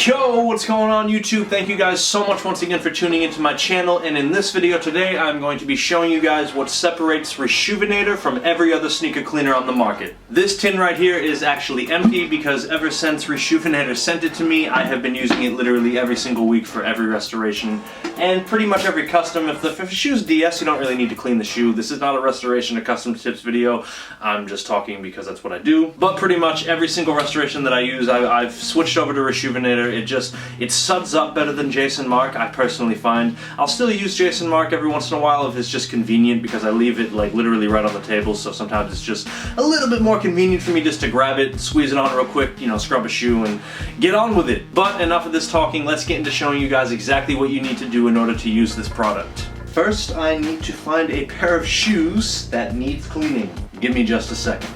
Yo, what's going on YouTube? Thank you guys so much once again for tuning into my channel, and in this video today I'm going to be showing you guys what separates Rejuvenator from every other sneaker cleaner on the market. This tin right here is actually empty because ever since Rejuvenator sent it to me, I have been using it literally every single week for every restoration and pretty much every custom. If the shoe's DS, you don't really need to clean the shoe. This is not a restoration or custom tips video. I'm just talking because that's what I do. But pretty much every single restoration that I use, I've switched over to Rejuvenator. It suds up better than Jason Mark, I personally find. I'll still use Jason Mark every once in a while if it's just convenient, because I leave it like literally right on the table, so sometimes it's just a little bit more convenient for me just to grab it, squeeze it on real quick, you know, scrub a shoe and get on with it. But enough of this talking, let's get into showing you guys exactly what you need to do in order to use this product. First, I need to find a pair of shoes that needs cleaning. Give me just a second.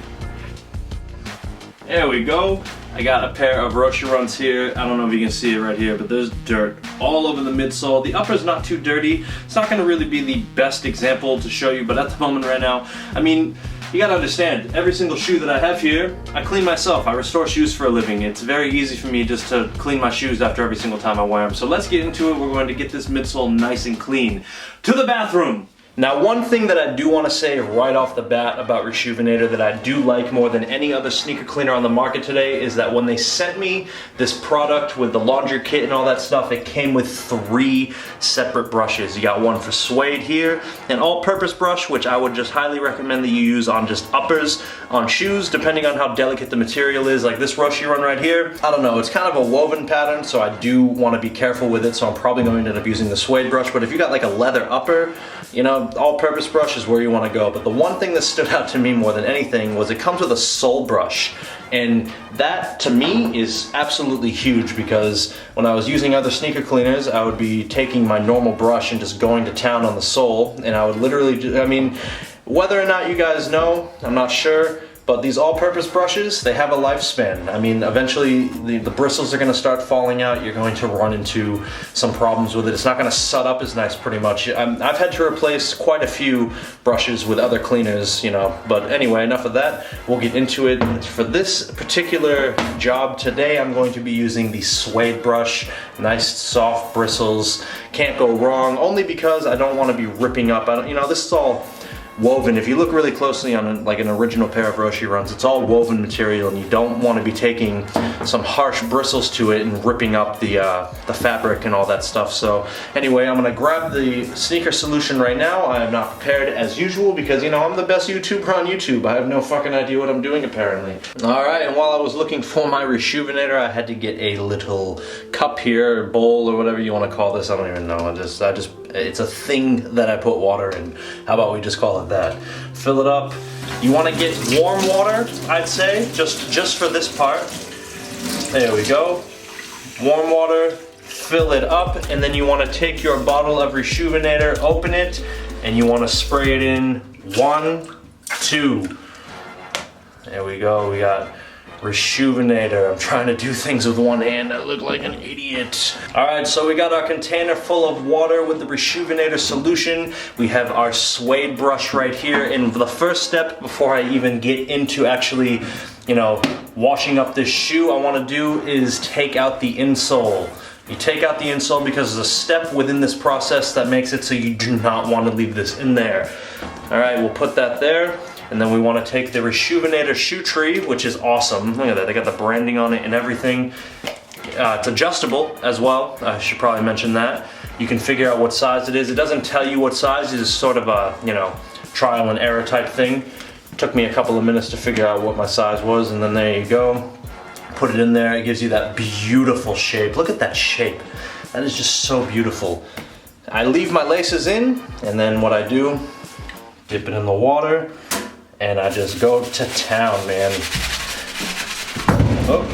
There we go. I got a pair of Roshiruns here. I don't know if you can see it right here, but there's dirt all over the midsole. The upper's not too dirty. It's not going to really be the best example to show you, but at the moment right now, I mean, you gotta understand, every single shoe that I have here, I clean myself. I restore shoes for a living. It's very easy for me just to clean my shoes after every single time I wear them. So let's get into it. We're going to get this midsole nice and clean. To the bathroom! Now, one thing that I do want to say right off the bat about Rejuvenator that I do like more than any other sneaker cleaner on the market today is that when they sent me this product with the laundry kit and all that stuff, it came with 3 separate brushes. You got one for suede here, an all-purpose brush, which I would just highly recommend that you use on just uppers, on shoes, depending on how delicate the material is. Like this Roshiron right here, I don't know, it's kind of a woven pattern, so I do want to be careful with it, so I'm probably going to end up using the suede brush. But if you got like a leather upper, you know, all-purpose brush is where you want to go. But the one thing that stood out to me more than anything was it comes with a sole brush, and that to me is absolutely huge, because when I was using other sneaker cleaners, I would be taking my normal brush and just going to town on the sole, and I would literally, I mean, whether or not you guys know, I'm not sure, but these all-purpose brushes, they have a lifespan. I mean, eventually the bristles are gonna start falling out. You're going to run into some problems with it. It's not gonna set up as nice, pretty much. I've had to replace quite a few brushes with other cleaners, you know. But anyway, enough of that. We'll get into it. For this particular job today, I'm going to be using the suede brush. Nice, soft bristles. Can't go wrong, only because I don't wanna be ripping up. You know, this is all woven. If you look really closely on like an original pair of Roshiruns, it's all woven material, and you don't want to be taking some harsh bristles to it and ripping up the fabric and all that stuff. So anyway, I'm gonna grab the sneaker solution right now. I am not prepared as usual because, you know, I'm the best YouTuber on YouTube. I have no fucking idea what I'm doing apparently. Alright, and while I was looking for my Rejuvenator, I had to get a little cup here, or bowl, or whatever you want to call this. I don't even know. It's a thing that I put water in. How about we just call it that? Fill it up. You want to get warm water, I'd say, just for this part. There we go. Warm water, fill it up, and then you want to take your bottle of Rejuvenator, open it, and you want to spray it in 1, 2. There we go. We got Rejuvenator. I'm trying to do things with one hand. I look like an idiot. Alright, so we got our container full of water with the Rejuvenator solution. We have our suede brush right here, and the first step before I even get into actually, you know, washing up this shoe, I want to do is take out the insole. You take out the insole because there's a step within this process that makes it so you do not want to leave this in there. Alright, we'll put that there. And then we want to take the Rejuvenator shoe tree, which is awesome. Look at that, they got the branding on it and everything. It's adjustable as well, I should probably mention that. You can figure out what size it is. It doesn't tell you what size, it's sort of a, you know, trial and error type thing. It took me a couple of minutes to figure out what my size was, and then there you go. Put it in there, it gives you that beautiful shape. Look at that shape. That is just so beautiful. I leave my laces in, and then what I do, dip it in the water, and I just go to town, man. Oh.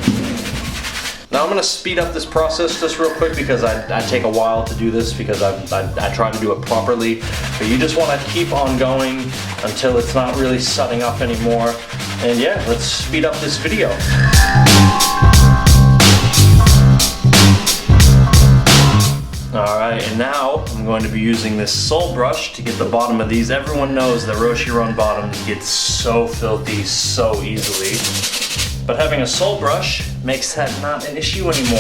Now I'm gonna speed up this process just real quick because I take a while to do this because I try to do it properly. But you just wanna keep on going until it's not really setting up anymore. And yeah, let's speed up this video. Alright, and now I'm going to be using this sole brush to get the bottom of these. Everyone knows that Roshiron bottoms get so filthy so easily. But having a sole brush makes that not an issue anymore.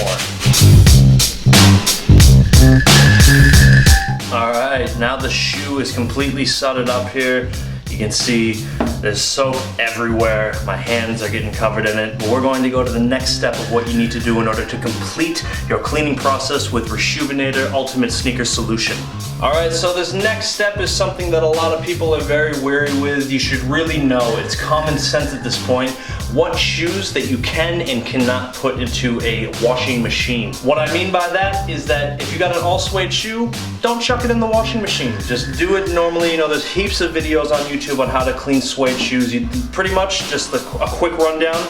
Alright, now the shoe is completely sudded up here. You can see there's soap everywhere. My hands are getting covered in it. But we're going to go to the next step of what you need to do in order to complete your cleaning process with Rejuvenator Ultimate Sneaker Solution. Alright, so this next step is something that a lot of people are very wary with. You should really know, it's common sense at this point, what shoes that you can and cannot put into a washing machine. What I mean by that is that if you got an all suede shoe, don't chuck it in the washing machine. Just do it normally. You know, there's heaps of videos on YouTube on how to clean suede shoes. You pretty much just a quick rundown.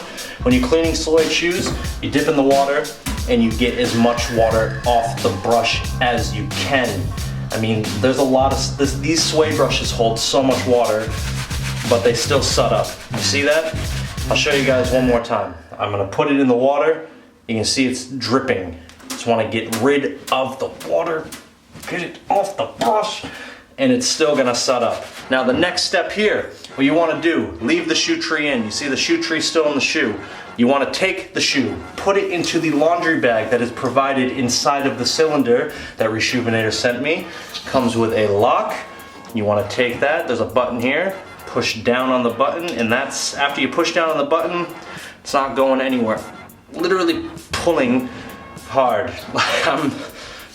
When you're cleaning suede shoes, you dip in the water and you get as much water off the brush as you can. I mean, there's a lot of these suede brushes hold so much water, but they still sud up. You see that? I'll show you guys one more time. I'm gonna put it in the water. You can see it's dripping. Just wanna get rid of the water, get it off the brush, and it's still gonna sud up. Now the next step here, what you wanna do, leave the shoe tree in. You see the shoe tree still in the shoe. You wanna take the shoe, put it into the laundry bag that is provided inside of the cylinder that Rejuvenator sent me. Comes with a lock. You wanna take that, there's a button here. Push down on the button, and that's, after you push down on the button, it's not going anywhere. Literally pulling hard. I'm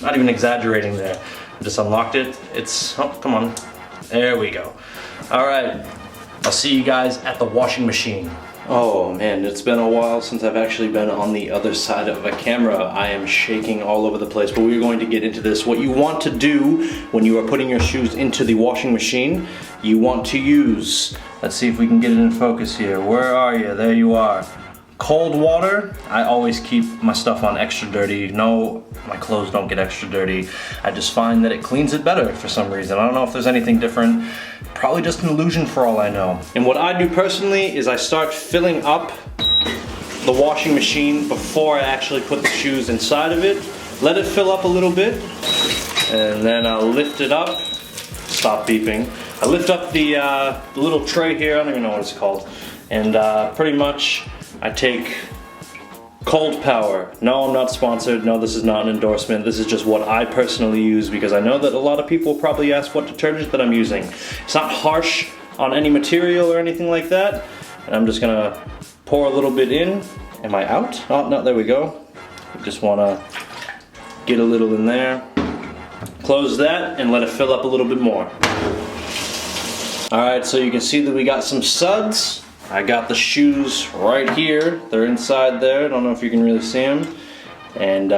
not even exaggerating there. I just unlocked it. It's, oh, come on. There we go. All right, I'll see you guys at the washing machine. Oh man, it's been a while since I've actually been on the other side of a camera. I am shaking all over the place, but we're going to get into this. What you want to do when you are putting your shoes into the washing machine, you want to use, let's see if we can get it in focus here. Where are you? There you are. Cold water. I always keep my stuff on extra dirty. No, my clothes don't get extra dirty. I just find that it cleans it better for some reason. I don't know if there's anything different. Probably just an illusion for all I know. And what I do personally is I start filling up the washing machine before I actually put the shoes inside of it. Let it fill up a little bit, and then I'll lift it up. Stop beeping. I lift up the little tray here, I don't even know what it's called, and pretty much I take Cold Power. No, I'm not sponsored. No, this is not an endorsement. This is just what I personally use because I know that a lot of people probably ask what detergent that I'm using. It's not harsh on any material or anything like that. And I'm just gonna pour a little bit in. Am I out? Oh, no, there we go. I just wanna get a little in there. Close that and let it fill up a little bit more. All right, so you can see that we got some suds. I got the shoes right here. They're inside there. I don't know if you can really see them. And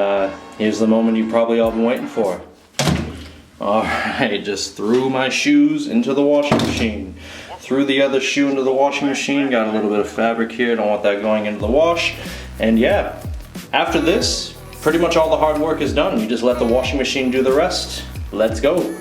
here's the moment you've probably all been waiting for. All right, just threw my shoes into the washing machine. Threw the other shoe into the washing machine. Got a little bit of fabric here. Don't want that going into the wash. And yeah, after this, pretty much all the hard work is done. You just let the washing machine do the rest. Let's go.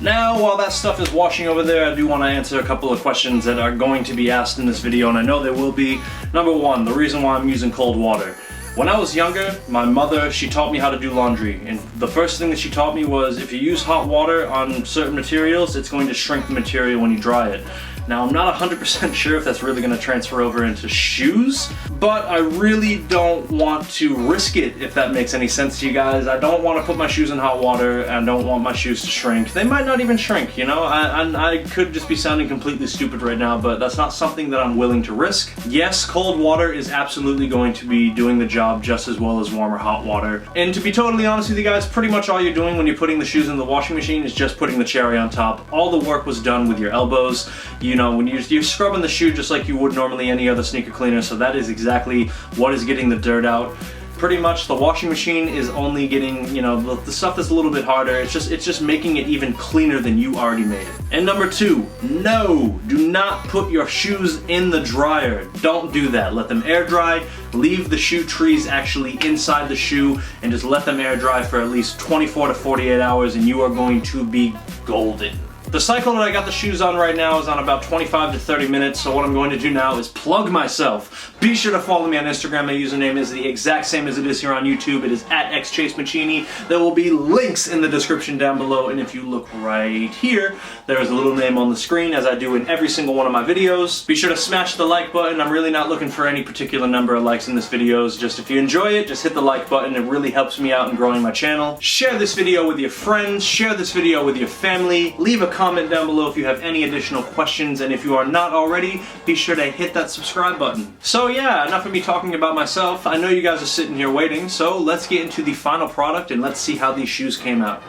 Now, while that stuff is washing over there, I do want to answer a couple of questions that are going to be asked in this video, and I know there will be. Number one, the reason why I'm using cold water. When I was younger, my mother, she taught me how to do laundry, and the first thing that she taught me was if you use hot water on certain materials, it's going to shrink the material when you dry it. Now, I'm not 100% sure if that's really going to transfer over into shoes, but I really don't want to risk it, if that makes any sense to you guys. I don't want to put my shoes in hot water, and I don't want my shoes to shrink. They might not even shrink, you know? I could just be sounding completely stupid right now, but that's not something that I'm willing to risk. Yes, cold water is absolutely going to be doing the job just as well as warm or hot water. And to be totally honest with you guys, pretty much all you're doing when you're putting the shoes in the washing machine is just putting the cherry on top. All the work was done with your elbows. You know, when you're scrubbing the shoe just like you would normally any other sneaker cleaner, so that is exactly what is getting the dirt out. Pretty much the washing machine is only getting, you know, the stuff that's a little bit harder. It's just making it even cleaner than you already made it. And number two, no, do not put your shoes in the dryer. Don't do that. Let them air dry. Leave the shoe trees actually inside the shoe and just let them air dry for at least 24 to 48 hours and you are going to be golden. The cycle that I got the shoes on right now is on about 25 to 30 minutes, so what I'm going to do now is plug myself. Be sure to follow me on Instagram. My username is the exact same as it is here on YouTube. It is at xChaseMaccini. There will be links in the description down below, and if you look right here, there is a little name on the screen, as I do in every single one of my videos. Be sure to smash the like button. I'm really not looking for any particular number of likes in this video. Just if you enjoy it, just hit the like button. It really helps me out in growing my channel. Share this video with your friends. Share this video with your family. Leave a comment down below if you have any additional questions, and if you are not already, be sure to hit that subscribe button. So yeah, enough of me talking about myself. I know you guys are sitting here waiting, so let's get into the final product and let's see how these shoes came out.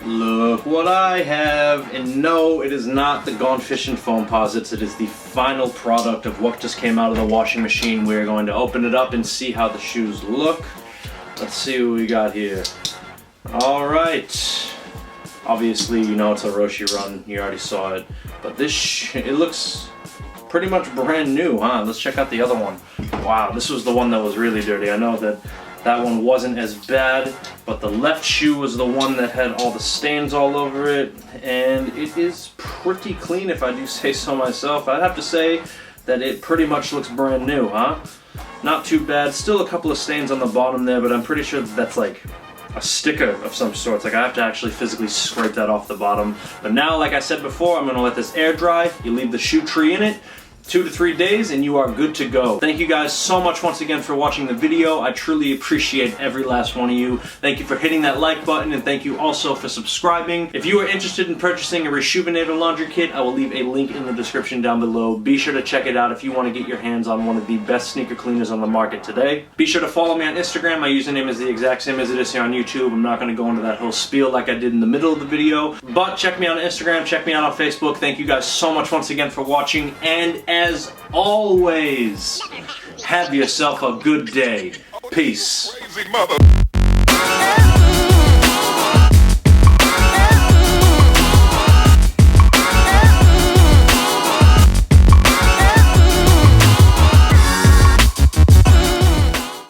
Look what I have, and no, it is not the Gone Fishing foam posits. It is the final product of what just came out of the washing machine. We're going to open it up and see how the shoes look. Let's see what we got here. Alright. Obviously, you know it's a Roshi Run. You already saw it. But this, it looks pretty much brand new, huh? Let's check out the other one. Wow, this was the one that was really dirty. I know that one wasn't as bad, but the left shoe was the one that had all the stains all over it, and it is pretty clean if I do say so myself. I'd have to say that it pretty much looks brand new, huh? Not too bad. Still a couple of stains on the bottom there, but I'm pretty sure that's like a sticker of some sort. Like I have to actually physically scrape that off the bottom. But now, like I said before, I'm gonna let this air dry. You leave the shoe tree in it, 2 to 3 days, and you are good to go. Thank you guys so much once again for watching the video. I truly appreciate every last one of you. Thank you for hitting that like button, and thank you also for subscribing. If you are interested in purchasing a Rejuvenator laundry kit, I will leave a link in the description down below. Be sure to check it out if you want to get your hands on one of the best sneaker cleaners on the market today. Be sure to follow me on Instagram. My username is the exact same as it is here on YouTube. I'm not going to go into that whole spiel like I did in the middle of the video, but check me out on Instagram, check me out on Facebook. Thank you guys so much once again for watching, and as always, have yourself a good day. Peace.